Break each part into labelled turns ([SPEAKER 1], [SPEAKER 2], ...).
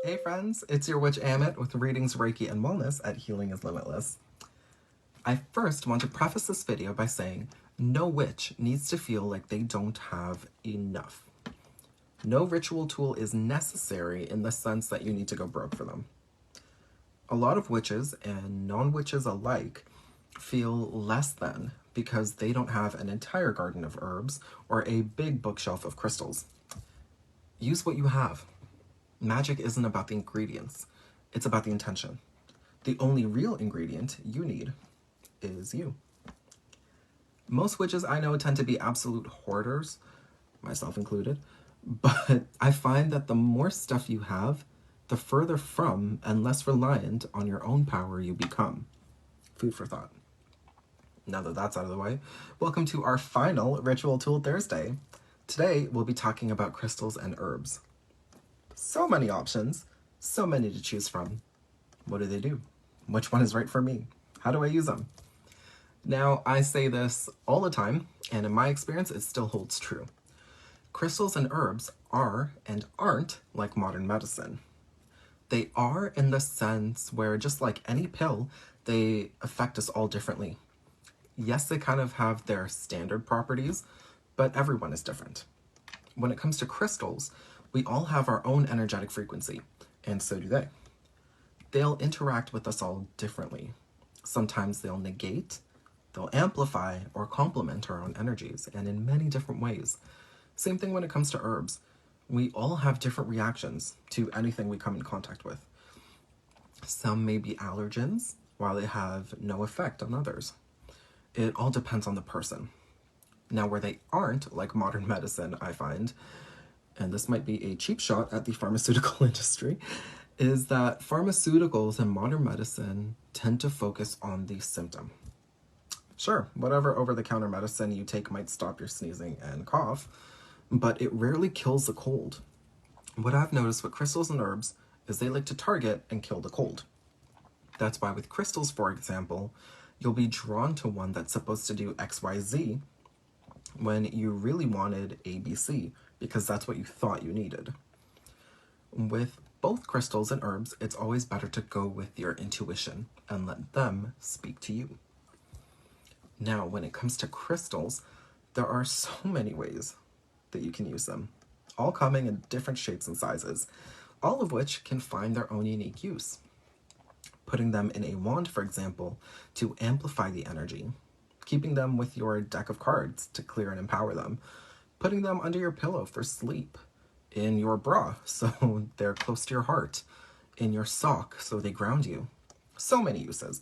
[SPEAKER 1] Hey friends, it's your witch Amit with readings, Reiki, and wellness at Healing is Limitless. I first want to preface this video by saying no witch needs to feel like they don't have enough. No ritual tool is necessary in the sense that you need to go broke for them. A lot of witches and non-witches alike feel less than because they don't have an entire garden of herbs or a big bookshelf of crystals. Use what you have. Magic isn't about the ingredients, it's about the intention. The only real ingredient you need is you. Most witches I know tend to be absolute hoarders, myself included, but I find that the more stuff you have, the further from and less reliant on your own power you become. Food for thought. Now that that's out of the way, welcome to our final Ritual Tool Thursday. Today we'll be talking about crystals and herbs. So many options, so many to choose from. What do they do? Which one is right for me? How do I use them? Now, I say this all the time, and in my experience, it still holds true. Crystals and herbs are and aren't like modern medicine. They are in the sense where, just like any pill, they affect us all differently. Yes, they kind of have their standard properties, but everyone is different. When it comes to crystals, we all have our own energetic frequency, and so do they. They'll interact with us all differently. Sometimes they'll negate, they'll amplify, or complement our own energies, and in many different ways. Same thing when it comes to herbs. We all have different reactions to anything we come in contact with. Some may be allergens, while they have no effect on others. It all depends on the person. Now, where they aren't like modern medicine, I find, and this might be a cheap shot at the pharmaceutical industry, is that pharmaceuticals and modern medicine tend to focus on the symptom. Sure, whatever over-the-counter medicine you take might stop your sneezing and cough, but it rarely kills the cold. What I've noticed with crystals and herbs is they like to target and kill the cold. That's why with crystals, for example, you'll be drawn to one that's supposed to do XYZ when you really wanted ABC, because that's what you thought you needed. With both crystals and herbs, it's always better to go with your intuition and let them speak to you. Now, when it comes to crystals, there are so many ways that you can use them, all coming in different shapes and sizes, all of which can find their own unique use. Putting them in a wand, for example, to amplify the energy, keeping them with your deck of cards to clear and empower them, putting them under your pillow for sleep, in your bra so they're close to your heart, in your sock so they ground you. So many uses.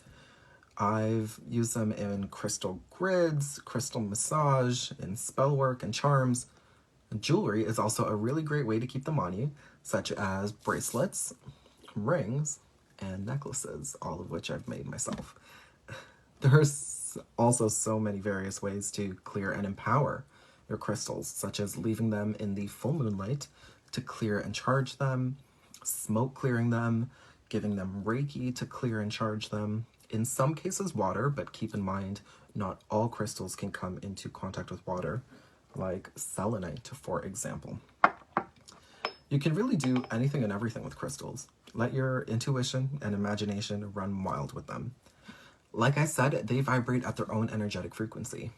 [SPEAKER 1] I've used them in crystal grids, crystal massage, in spell work and charms. Jewelry is also a really great way to keep them on you, such as bracelets, rings, and necklaces, all of which I've made myself. There's also so many various ways to clear and empower your crystals, such as leaving them in the full moonlight to clear and charge them, smoke clearing them, giving them Reiki to clear and charge them. In some cases water, but keep in mind not all crystals can come into contact with water, like selenite, for example. You can really do anything and everything with crystals. Let your intuition and imagination run wild with them. Like I said, they vibrate at their own energetic frequency.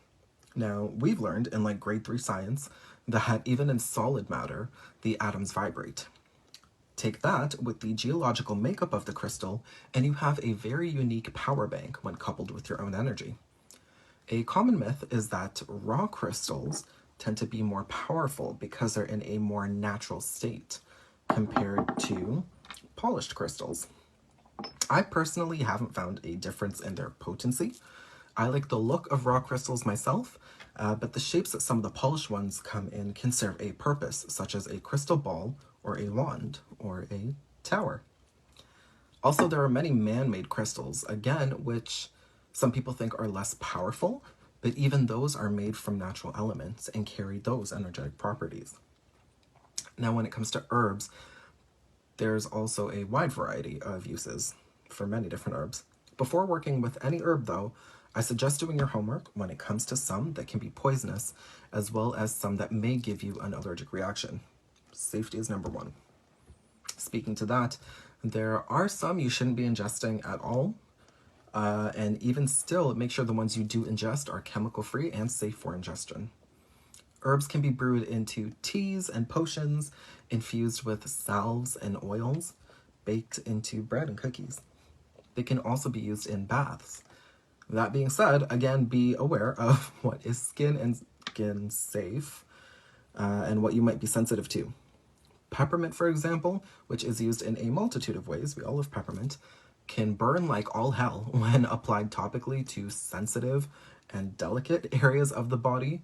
[SPEAKER 1] Now, we've learned in like grade 3 science that even in solid matter, the atoms vibrate. Take that with the geological makeup of the crystal, and you have a very unique power bank when coupled with your own energy. A common myth is that raw crystals tend to be more powerful because they're in a more natural state compared to polished crystals. I personally haven't found a difference in their potency. I like the look of raw crystals myself, but the shapes that some of the polished ones come in can serve a purpose, such as a crystal ball or a wand or a tower. Also, there are many man-made crystals, again, which some people think are less powerful, but even those are made from natural elements and carry those energetic properties. Now, when it comes to herbs, there's also a wide variety of uses for many different herbs. Before working with any herb, though, I suggest doing your homework when it comes to some that can be poisonous, as well as some that may give you an allergic reaction. Safety is number one. Speaking to that, there are some you shouldn't be ingesting at all. And even still, make sure the ones you do ingest are chemical-free and safe for ingestion. Herbs can be brewed into teas and potions, infused with salves and oils, baked into bread and cookies. They can also be used in baths. That being said, again, be aware of what is skin and skin safe and what you might be sensitive to. Peppermint, for example, which is used in a multitude of ways, we all love peppermint, can burn like all hell when applied topically to sensitive and delicate areas of the body,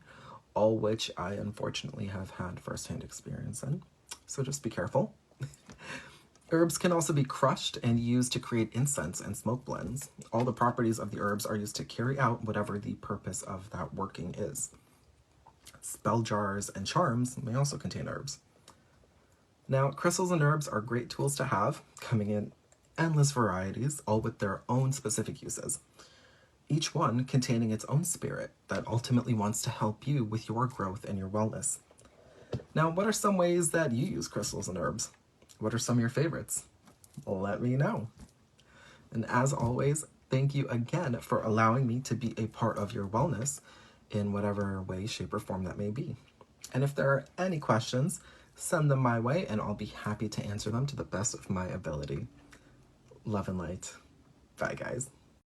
[SPEAKER 1] all which I unfortunately have had firsthand experience in. So just be careful. Herbs can also be crushed and used to create incense and smoke blends. All the properties of the herbs are used to carry out whatever the purpose of that working is. Spell jars and charms may also contain herbs. Now, crystals and herbs are great tools to have, coming in endless varieties, all with their own specific uses. Each one containing its own spirit that ultimately wants to help you with your growth and your wellness. Now, what are some ways that you use crystals and herbs? What are some of your favorites? Let me know. And as always, thank you again for allowing me to be a part of your wellness in whatever way, shape, or form that may be. And if there are any questions, send them my way and I'll be happy to answer them to the best of my ability. Love and light. Bye, guys.